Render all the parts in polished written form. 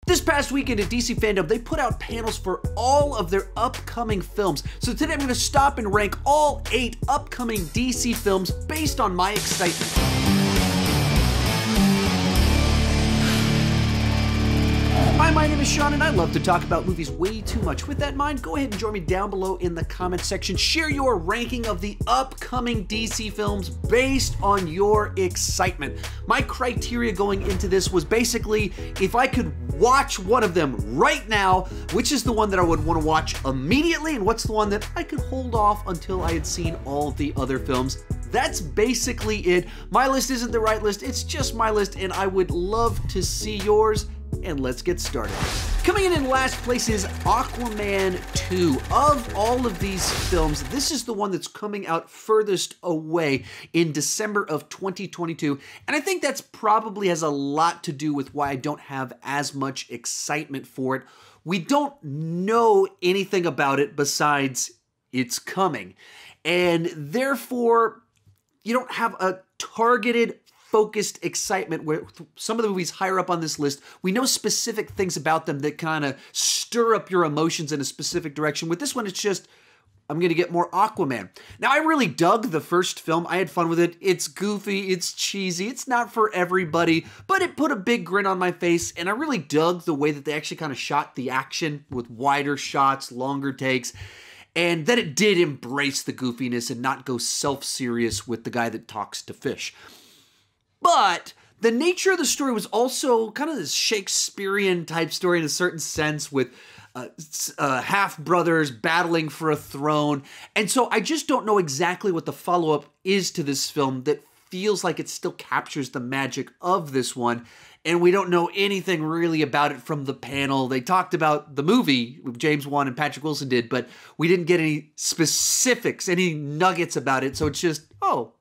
This past weekend at DC Fandom, they put out panels for all of their upcoming films. So today I'm going to stop and rank all 8 upcoming DC films based on my excitement. Hi, my name is Sean, and I love to talk about movies way too much. With that in mind, go ahead and join me down below in the comment section. Share your ranking of the upcoming DC films based on your excitement. My criteria going into this was basically, if I could watch one of them right now, which is the one that I would want to watch immediately, and what's the one that I could hold off until I had seen all the other films. That's basically it. My list isn't the right list, it's just my list, and I would love to see yours. And let's get started. Coming in last place is Aquaman 2. Of all of these films, this is the one that's coming out furthest away in December of 2022. And I think that's probably has a lot to do with why I don't have as much excitement for it. We don't know anything about it besides it's coming. And therefore, you don't have a targeted focused excitement where some of the movies higher up on this list, we know specific things about them that kind of stir up your emotions in a specific direction. With this one, it's just, I'm going to get more Aquaman. Now, I really dug the first film. I had fun with it. It's goofy, it's cheesy, it's not for everybody, but it put a big grin on my face, and I really dug the way that they actually kind of shot the action with wider shots, longer takes, and that it did embrace the goofiness and not go self-serious with the guy that talks to fish. But the nature of the story was also kind of this Shakespearean type story in a certain sense, with half-brothers battling for a throne. And so I just don't know exactly what the follow-up is to this film that feels like it still captures the magic of this one. And we don't know anything really about it from the panel. They talked about the movie James Wan and Patrick Wilson did, but we didn't get any specifics, any nuggets about it. So it's just, oh,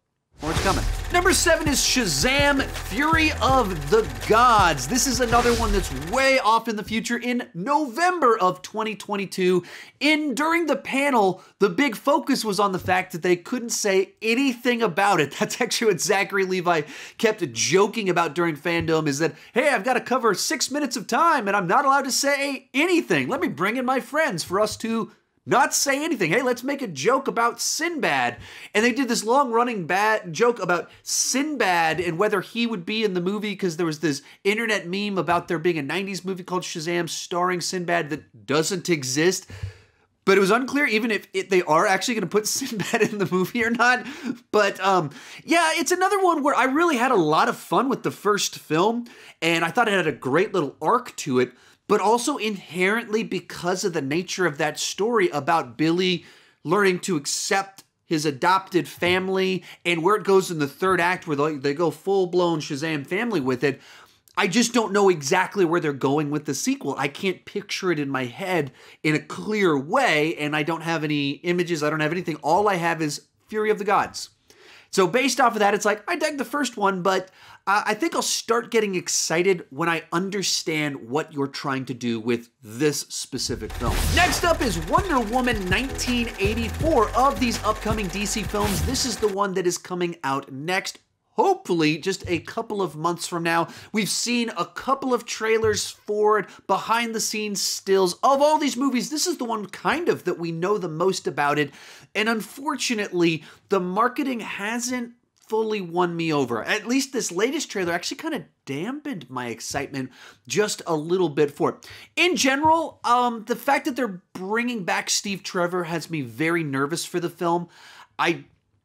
more is coming. Number 7 is Shazam! Fury of the Gods. This is another one that's way off in the future in November of 2022. During the panel, the big focus was on the fact that they couldn't say anything about it. That's actually what Zachary Levi kept joking about during Fandom, is that, hey, I've got to cover 6 minutes of time and I'm not allowed to say anything. Let me bring in my friends for us to not say anything. Hey, let's make a joke about Sinbad. And they did this long-running bad joke about Sinbad and whether he would be in the movie, because there was this internet meme about there being a 90s movie called Shazam starring Sinbad that doesn't exist. But it was unclear even if they are actually going to put Sinbad in the movie or not. But yeah, it's another one where I really had a lot of fun with the first film, and I thought it had a great little arc to it. But also inherently, because of the nature of that story about Billy learning to accept his adopted family, and where it goes in the third act where they go full-blown Shazam family with it, I just don't know exactly where they're going with the sequel. I can't picture it in my head in a clear way, and I don't have any images, I don't have anything. All I have is Fury of the Gods. So based off of that, it's like, I dug the first one, but I think I'll start getting excited when I understand what you're trying to do with this specific film. Next up is Wonder Woman 1984. Of these upcoming DC films, this is the one that is coming out next. Hopefully, just a couple of months from now. We've seen a couple of trailers for it, behind-the-scenes stills. Of all these movies, this is the one kind of that we know the most about it. And unfortunately, the marketing hasn't fully won me over. At least this latest trailer actually kind of dampened my excitement just a little bit for it. In general, the fact that they're bringing back Steve Trevor has me very nervous for the film.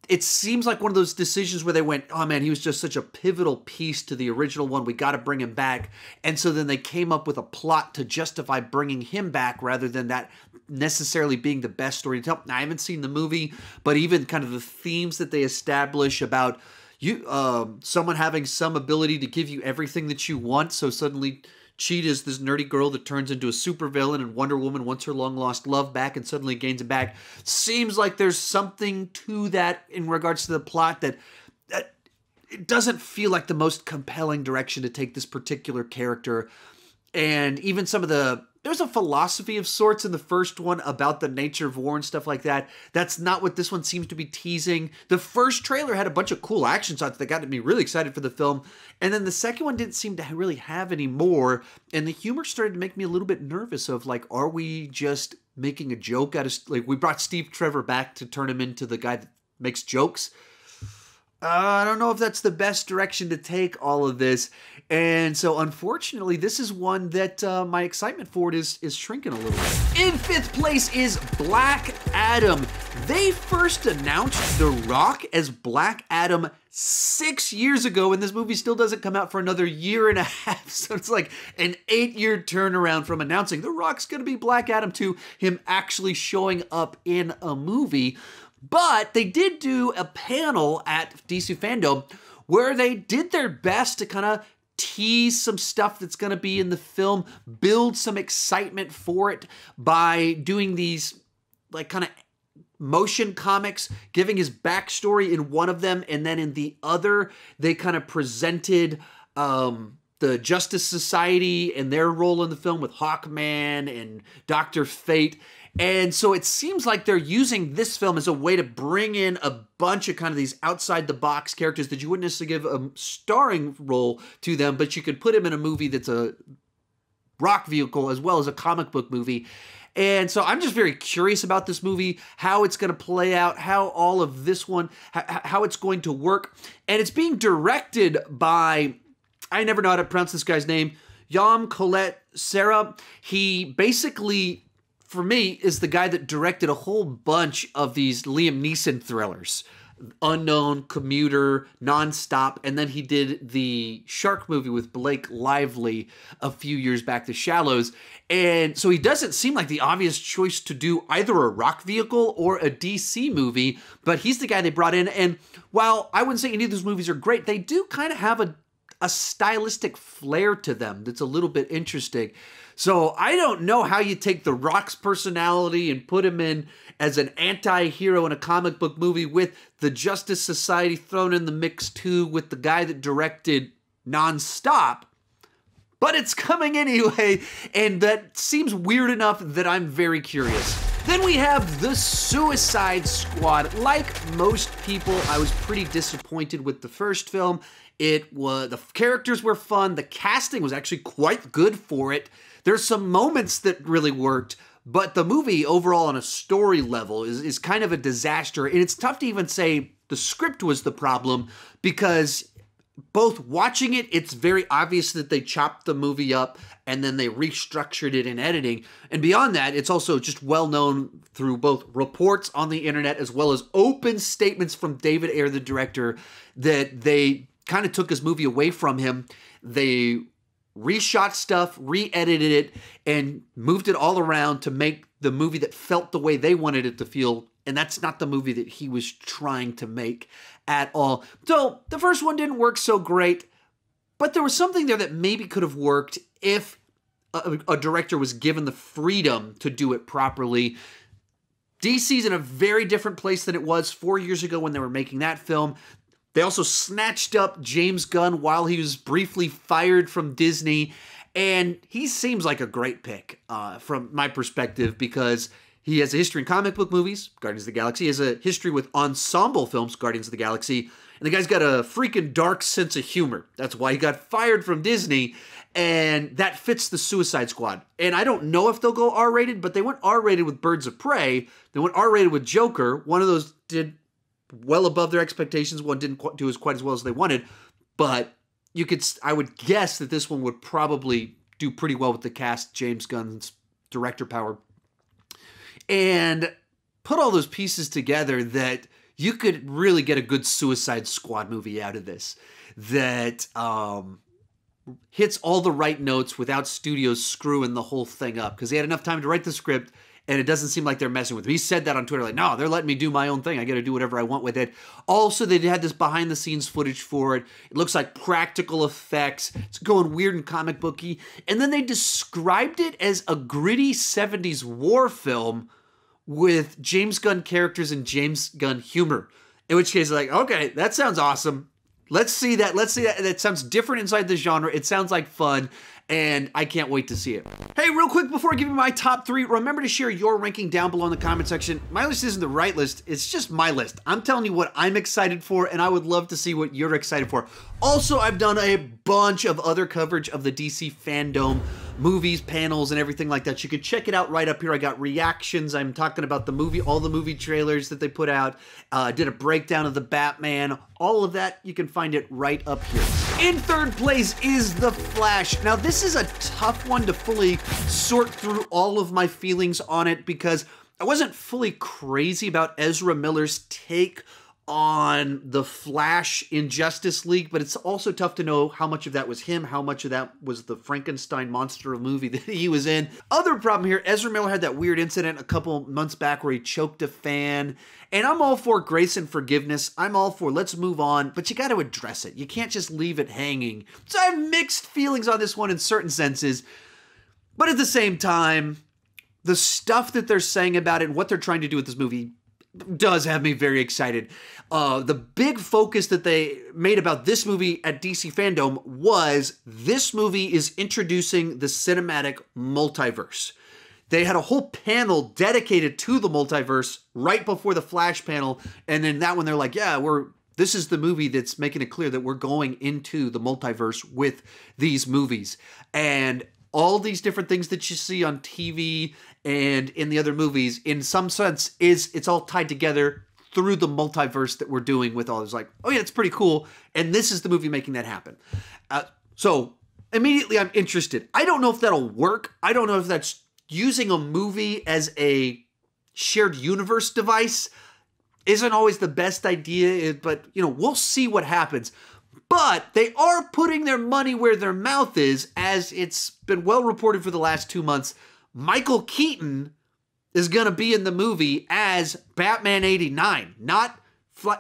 It seems like one of those decisions where they went, oh man, he was just such a pivotal piece to the original one, we got to bring him back. And so then they came up with a plot to justify bringing him back rather than that necessarily being the best story to tell. Now, I haven't seen the movie, but even kind of the themes that they establish about someone having some ability to give you everything that you want, so suddenly Cheetah's this nerdy girl that turns into a supervillain, and Wonder Woman wants her long-lost love back and suddenly gains it back. Seems like there's something to that in regards to the plot that it doesn't feel like the most compelling direction to take this particular character. And even some of the there's a philosophy of sorts in the first one about the nature of war and stuff like that. That's not what this one seems to be teasing. The first trailer had a bunch of cool action shots that got me really excited for the film. And then the second one didn't seem to really have any more. And the humor started to make me a little bit nervous of like, are we just making a joke out of, like, we brought Steve Trevor back to turn him into the guy that makes jokes. I don't know if that's the best direction to take all of this. And so, unfortunately, this is one that my excitement for it is shrinking a little bit. In fifth place is Black Adam. They first announced The Rock as Black Adam 6 years ago, and this movie still doesn't come out for another year and a half. So it's like an 8-year turnaround from announcing The Rock's going to be Black Adam to him actually showing up in a movie. But they did do a panel at DC Fandom where they did their best to kind of tease some stuff that's going to be in the film, build some excitement for it by doing these like kind of motion comics, giving his backstory in one of them, and then in the other, they kind of presented the Justice Society and their role in the film with Hawkman and Dr. Fate. And so it seems like they're using this film as a way to bring in a bunch of kind of these outside-the-box characters that you wouldn't necessarily give a starring role to them, but you could put him in a movie that's a rock vehicle as well as a comic book movie. And so I'm just very curious about this movie, how it's going to play out, how all of this one, how it's going to work. And it's being directed by, I never know how to pronounce this guy's name, Yam Colette Serra. He basically, for me, is the guy that directed a whole bunch of these Liam Neeson thrillers. Unknown, Commuter, Nonstop, and then he did the shark movie with Blake Lively a few years back, The Shallows. And so he doesn't seem like the obvious choice to do either a rock vehicle or a DC movie, but he's the guy they brought in. And while I wouldn't say any of those movies are great, they do kind of have a stylistic flair to them that's a little bit interesting. So I don't know how you take The Rock's personality and put him in as an anti-hero in a comic book movie with the Justice Society thrown in the mix too, with the guy that directed Nonstop. But it's coming anyway, and that seems weird enough that I'm very curious. Then we have The Suicide Squad. Like most people, I was pretty disappointed with the first film. The characters were fun. The casting was actually quite good for it. There's some moments that really worked, but the movie overall on a story level is kind of a disaster. And it's tough to even say the script was the problem, because both watching it, it's very obvious that they chopped the movie up and then they restructured it in editing. And beyond that, it's also just well known through both reports on the internet as well as open statements from David Ayer, the director, that they kind of took his movie away from him. They reshot stuff, re-edited it, and moved it all around to make the movie that felt the way they wanted it to feel. And that's not the movie that he was trying to make at all. So the first one didn't work so great, but there was something there that maybe could have worked if a director was given the freedom to do it properly. DC's in a very different place than it was 4 years ago when they were making that film. They also snatched up James Gunn while he was briefly fired from Disney. And he seems like a great pick from my perspective, because he has a history in comic book movies, Guardians of the Galaxy. He has a history with ensemble films, Guardians of the Galaxy. And the guy's got a freaking dark sense of humor. That's why he got fired from Disney. And that fits the Suicide Squad. And I don't know if they'll go R-rated, but they went R-rated with Birds of Prey. They went R-rated with Joker. One of those did well above their expectations. One didn't do quite as well as they wanted, but I would guess that this one would probably do pretty well with the cast, James Gunn's director power, and put all those pieces together that you could really get a good Suicide Squad movie out of this that hits all the right notes without studios screwing the whole thing up, because they had enough time to write the script. And it doesn't seem like they're messing with him. He said that on Twitter, like, no, they're letting me do my own thing. I got to do whatever I want with it. Also, they had this behind-the-scenes footage for it. It looks like practical effects. It's going weird and comic booky. And then they described it as a gritty 70s war film with James Gunn characters and James Gunn humor. In which case, like, okay, that sounds awesome. Let's see that. Let's see that. That sounds different inside the genre. It sounds like fun. And I can't wait to see it. Hey, real real quick before I give you my top 3, remember to share your ranking down below in the comment section. My list isn't the right list, it's just my list. I'm telling you what I'm excited for, and I would love to see what you're excited for. Also, I've done a bunch of other coverage of the DC fandom, movies, panels, and everything like that. You can check it out right up here. I got reactions. I'm talking about the movie, all the movie trailers that they put out. Did a breakdown of the Batman. All of that, you can find it right up here. In third place is The Flash. Now, this is a tough one to fully sort through all of my feelings on it because I wasn't fully crazy about Ezra Miller's take on The Flash in Justice League, but it's also tough to know how much of that was him, how much of that was the Frankenstein monster movie that he was in. Other problem here, Ezra Miller had that weird incident a couple months back where he choked a fan, and I'm all for grace and forgiveness. I'm all for let's move on, but you got to address it. You can't just leave it hanging. So I have mixed feelings on this one in certain senses, but at the same time, the stuff that they're saying about it and what they're trying to do with this movie does have me very excited. The big focus that they made about this movie at DC Fandom was this movie is introducing the cinematic multiverse. They had a whole panel dedicated to the multiverse right before the Flash panel, and then that one they're like, yeah, this is the movie that's making it clear that we're going into the multiverse with these movies. And all these different things that you see on TV and in the other movies, in some sense, it's all tied together through the multiverse that we're doing with all this. Like, oh yeah, it's pretty cool. And this is the movie making that happen. So immediately I'm interested. I don't know if that'll work. I don't know if that's using a movie as a shared universe device isn't always the best idea, but you know, we'll see what happens. But they are putting their money where their mouth is, as it's been well reported for the last 2 months. Michael Keaton is going to be in the movie as Batman 89.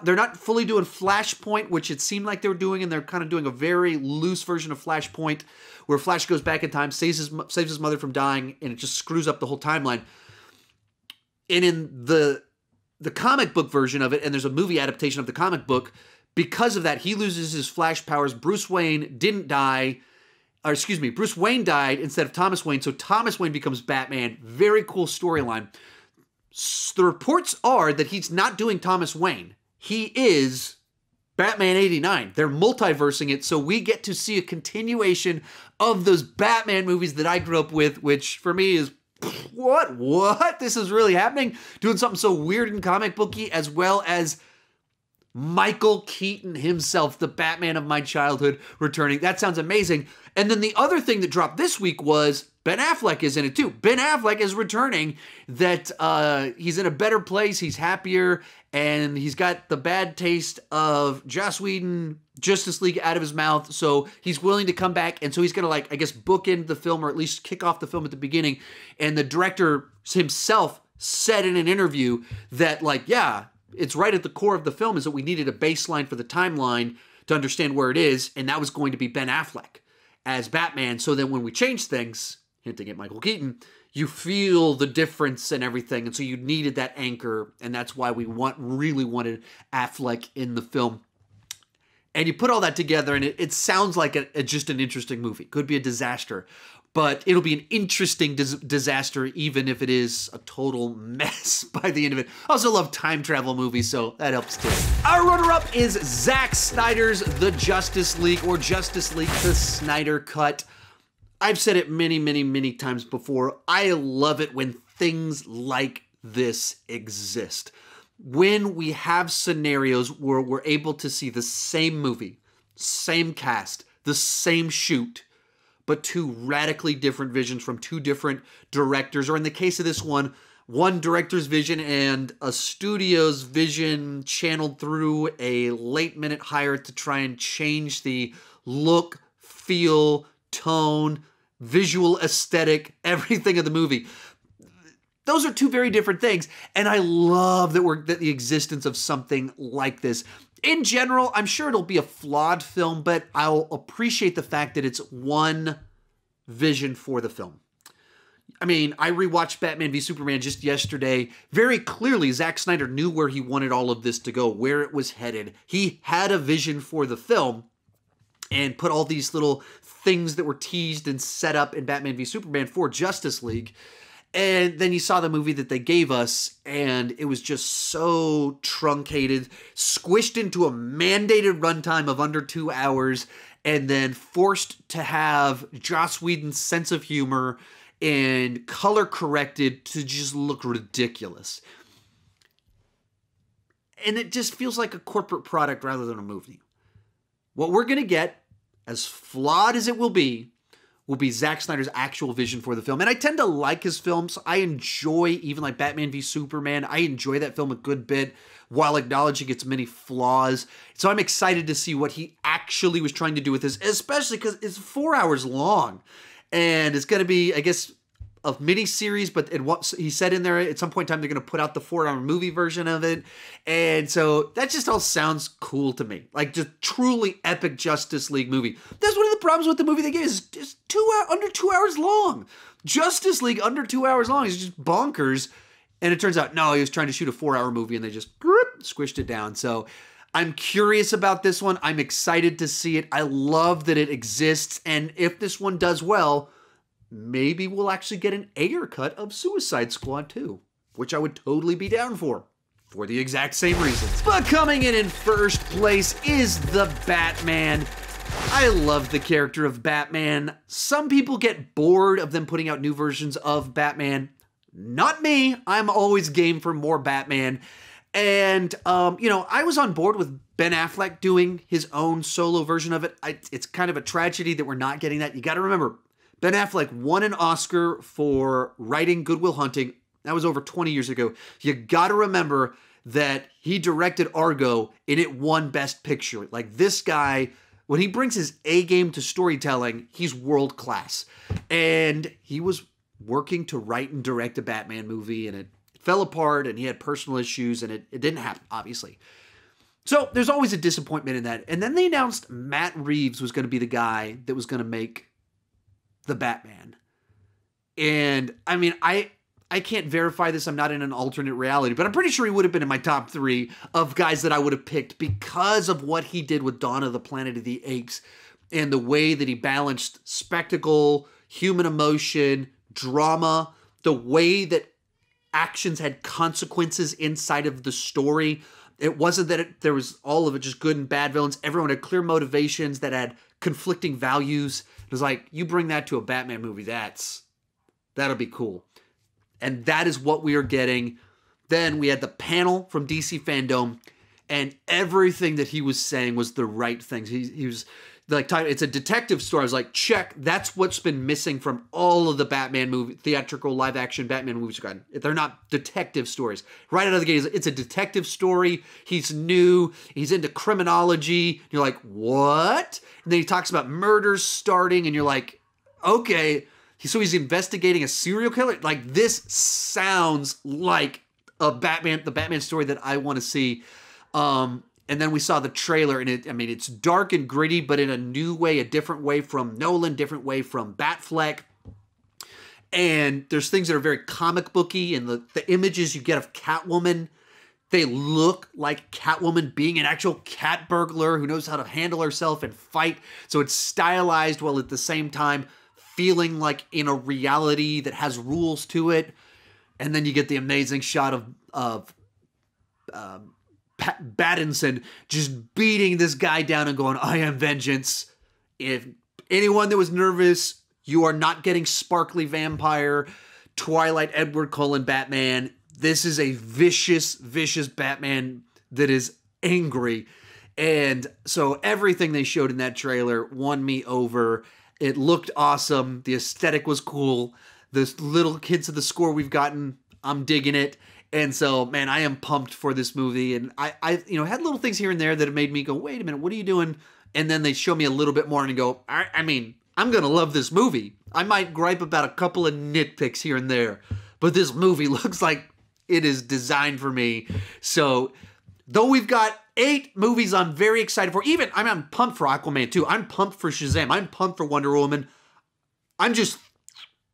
They're not fully doing Flashpoint, which it seemed like they were doing, and they're kind of doing a very loose version of Flashpoint, where Flash goes back in time, saves his mother from dying, and it just screws up the whole timeline. And in the comic book version of it, and there's a movie adaptation of the comic book, because of that, he loses his Flash powers. Bruce Wayne didn't die. Or excuse me, Bruce Wayne died instead of Thomas Wayne, so Thomas Wayne becomes Batman. Very cool storyline. The reports are that he's not doing Thomas Wayne. He is Batman 89. They're multiversing it, so we get to see a continuation of those Batman movies that I grew up with, which for me is, what? This is really happening? Doing something so weird and comic booky, as well as Michael Keaton himself, the Batman of my childhood, returning. That sounds amazing. And then the other thing that dropped this week was Ben Affleck is in it too. Ben Affleck is returning, that he's in a better place, he's happier, and he's got the bad taste of Joss Whedon, Justice League out of his mouth, so he's willing to come back, and so he's going to, like, I guess, bookend the film, or at least kick off the film at the beginning. And the director himself said in an interview that, like, yeah, it's right at the core of the film is that we needed a baseline for the timeline to understand where it is, and that was going to be Ben Affleck as Batman. So then when we change things, hinting at Michael Keaton, you feel the difference and everything, and so you needed that anchor, and that's why we really wanted Affleck in the film. And you put all that together, and it sounds like just an interesting movie. Could be a disaster, but it'll be an interesting disaster, even if it is a total mess by the end of it. I also love time travel movies, so that helps too. Our runner-up is Zack Snyder's The Justice League, or Justice League, The Snyder Cut. I've said it many, many, many times before. I love it when things like this exist. When we have scenarios where we're able to see the same movie, same cast, the same shoot, but two radically different visions from two different directors, or in the case of this one director's vision and a studio's vision channeled through a late-minute hire to try and change the look, feel, tone, visual aesthetic, everything of the movie. Those are two very different things, and I love that the existence of something like this. In general, I'm sure it'll be a flawed film, but I'll appreciate the fact that it's one vision for the film. I mean, I rewatched Batman v Superman just yesterday. Very clearly, Zack Snyder knew where he wanted all of this to go, where it was headed. He had a vision for the film, and put all these little things that were teased and set up in Batman v Superman for Justice League. And then you saw the movie that they gave us, and it was just so truncated, squished into a mandated runtime of under 2 hours, and then forced to have Joss Whedon's sense of humor and color corrected to just look ridiculous. And it just feels like a corporate product rather than a movie. What we're going to get, as flawed as it will be Zack Snyder's actual vision for the film. And I tend to like his films. I enjoy, even like Batman v Superman, I enjoy that film a good bit while acknowledging its many flaws. So I'm excited to see what he actually was trying to do with this, especially because it's 4 hours long. And it's going to be, I guess, a mini-series, but he said in there at some point in time they're going to put out the 4-hour movie version of it. And so that just all sounds cool to me. Like, just truly epic Justice League movie. That's one of the problems with the movie they gave is just under 2 hours long. Justice League under 2 hours long is just bonkers. And it turns out, no, he was trying to shoot a 4-hour movie and they just squished it down. So I'm curious about this one. I'm excited to see it. I love that it exists. And if this one does well, maybe we'll actually get an Ayer cut of Suicide Squad 2, which I would totally be down for the exact same reasons. But coming in first place is the Batman. I love the character of Batman. Some people get bored of them putting out new versions of Batman. Not me. I'm always game for more Batman. And, I was on board with Ben Affleck doing his own solo version of it. It's kind of a tragedy that we're not getting that. You got to remember, Ben Affleck won an Oscar for writing Good Will Hunting. That was over 20 years ago. You got to remember that he directed Argo and it won Best Picture. Like, this guy, when he brings his A game to storytelling, he's world class. And he was working to write and direct a Batman movie, and it fell apart, and he had personal issues, and it didn't happen, obviously. So there's always a disappointment in that. And then they announced Matt Reeves was going to be the guy that was going to make the Batman. And I mean, I can't verify this. I'm not in an alternate reality, but I'm pretty sure he would have been in my top 3 of guys that I would have picked because of what he did with Dawn of the Planet of the Apes and the way that he balanced spectacle, human emotion, drama, the way that actions had consequences inside of the story. It wasn't that there was all of it just good and bad villains. Everyone had clear motivations that had conflicting values. It was like, you bring that to a Batman movie, that'll be cool. And that is what we are getting. Then we had the panel from DC Fandom, and everything that he was saying was the right things. He was like, it's a detective story. I was like, check. That's what's been missing from all of the Batman movie, theatrical live action Batman movies. They're not detective stories. Right out of the gate, it's a detective story. He's new. He's into criminology. You're like, what? And then he talks about murders starting, and you're like, okay. So he's investigating a serial killer? Like, this sounds like the Batman story that I want to see. And then we saw the trailer, and it's dark and gritty, but in a new way, a different way from Nolan, different way from Batfleck. And there's things that are very comic booky, and the images you get of Catwoman, they look like Catwoman being an actual cat burglar who knows how to handle herself and fight. So it's stylized while at the same time feeling like in a reality that has rules to it. And then you get the amazing shot of Pattinson just beating this guy down and going, I am vengeance. If anyone that was nervous, you are not getting sparkly vampire, Twilight Edward Cullen Batman. This is a vicious, vicious Batman that is angry. And so everything they showed in that trailer won me over. It looked awesome. The aesthetic was cool. The little hints of the score we've gotten, I'm digging it. And so, man, I am pumped for this movie. And I had little things here and there that have made me go, wait a minute, what are you doing? And then they show me a little bit more and go, I'm going to love this movie. I might gripe about a couple of nitpicks here and there, but this movie looks like it is designed for me. So, though we've got 8 movies I'm very excited for, I'm pumped for Aquaman 2. I'm pumped for Shazam. I'm pumped for Wonder Woman. I'm just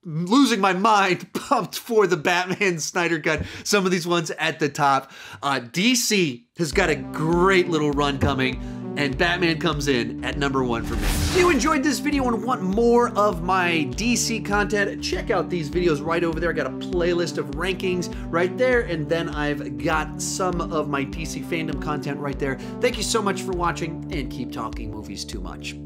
losing my mind, pumped for the Batman Snyder Cut. Some of these ones at the top. DC has got a great little run coming. and Batman comes in at #1 for me. If you enjoyed this video and want more of my DC content, check out these videos right over there. I got a playlist of rankings right there, and then I've got some of my DC fandom content right there. Thank you so much for watching, and keep talking movies too much.